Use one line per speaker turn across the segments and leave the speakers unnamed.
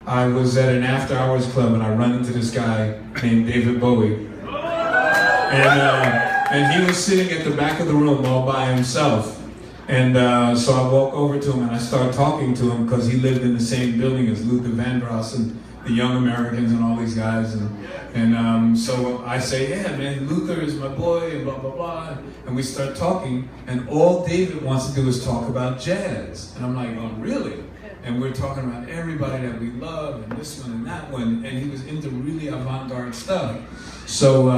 I was at an after-hours club and I run into this guy named David Bowie. And he was sitting at the back of the room all by himself. And so I walk over to him and I start talking to him because he lived in the same building as Luther Vandross and the Young Americans and all these guys. And so I say, yeah, man, Luther is my boy and blah, blah, blah. And we start talking and all David wants to do is talk about jazz. And I'm like, oh, really? And we're talking about everybody that we love and this one and that one. And he was into really avant-garde stuff. So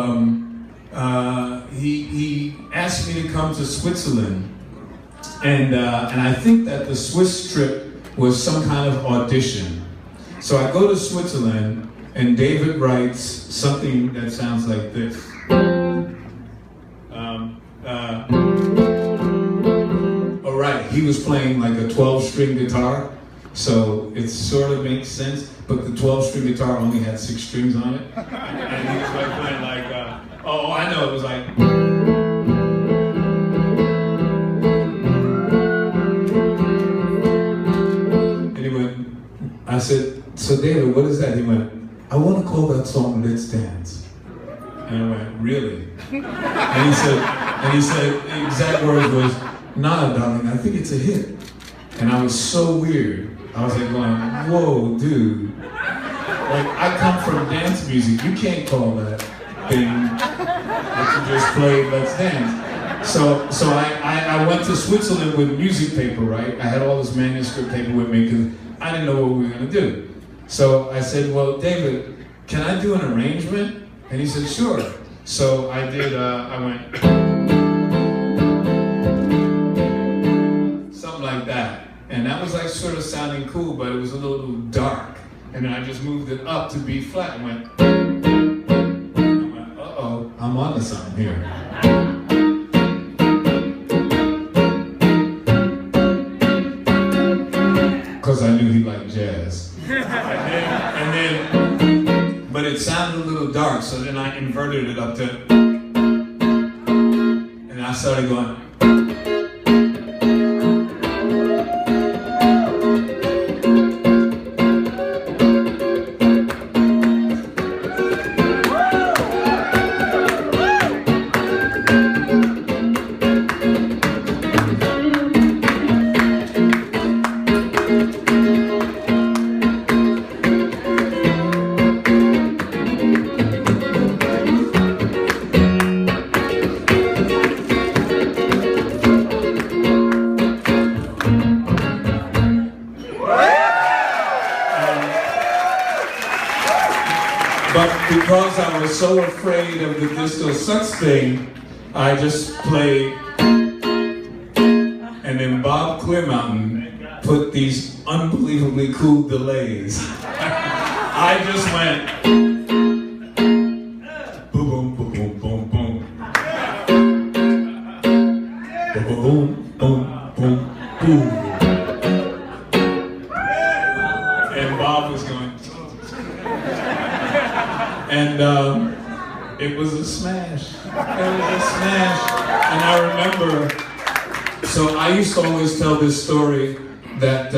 he asked me to come to Switzerland. And I think that the Swiss trip was some kind of audition. So I go to Switzerland and David writes something that sounds like this. All right, he was playing like a 12-string guitar. So it sort of makes sense, but the 12-string guitar only had 6 strings on it. And he was like playing like, oh, I know, it was like. And he went, I said, so David, what is that? He went, I want to call that song Let's Dance. And I went, really? And he said, the exact words was, nah, darling, I think it's a hit. And I was so weird. I was like going, whoa, dude. Like, I come from dance music. You can't call that thing that you just played Let's Dance. So I went to Switzerland with music paper, right? I had all this manuscript paper with me because I didn't know what we were going to do. So I said, well, David, can I do an arrangement? And he said, sure. So I did, I went, something like that. And that was like sort of sounding cool, but it was a little dark. And then I just moved it up to B flat and went, uh-oh, I'm onto something here. Because I knew he liked jazz. And then, but it sounded a little dark, so then I inverted it up to, and I started going, because I was so afraid of the disco sucks thing, I just played, and then Bob Clearmountain put these unbelievably cool delays. I just went, boom, boom, boom, boom, boom, boom, boom, boom, boom, boom. And Bob was going, and it was a smash. It was a smash. And I remember, so I used to always tell this story that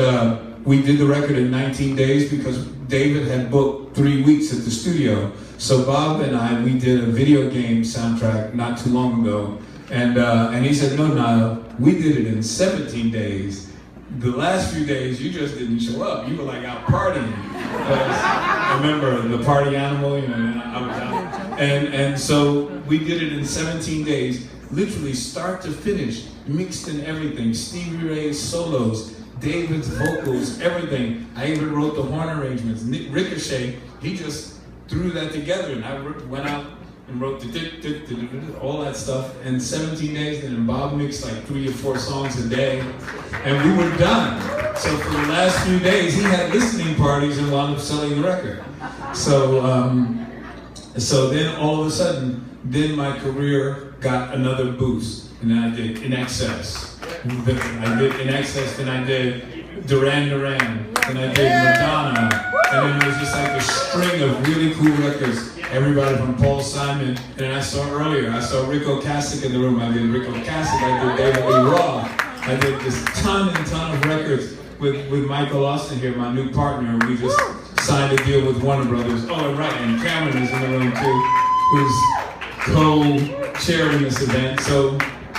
we did the record in 19 days because David had booked 3 weeks at the studio. So Bob and I, we did a video game soundtrack not too long ago. And he said, no, Nile, we did it in 17 days. The last few days, you just didn't show up. You were like out partying. I remember the party animal, you know, I was out. And so we did it in 17 days, literally start to finish, mixed in everything. Stevie Ray's solos, David's vocals, everything. I even wrote the horn arrangements. Nick Ricochet, he just threw that together, and I went out and wrote the all that stuff in 17 days, and then Bob mixed like 3 or 4 songs a day, and we were done. So for the last few days, he had listening parties and wound up selling the record. So then all of a sudden, then my career got another boost, and then I did In Excess. I did In Excess, then I did Duran Duran, then I did Madonna, and then it was just like a string of really cool records. Everybody from Paul Simon, and then I saw Rico Kasich in the room. I did Rico Kasich, I did David Lee Roth. I did this ton of records with Michael Austin here, my new partner. We just signed a deal with Warner Brothers. Oh, and right, and Cameron is in the room too, who's co-chairing this event. So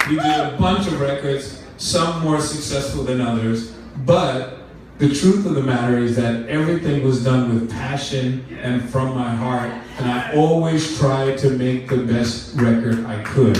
we did a bunch of records, some more successful than others, but the truth of the matter is that everything was done with passion and from my heart, and I always tried to make the best record I could.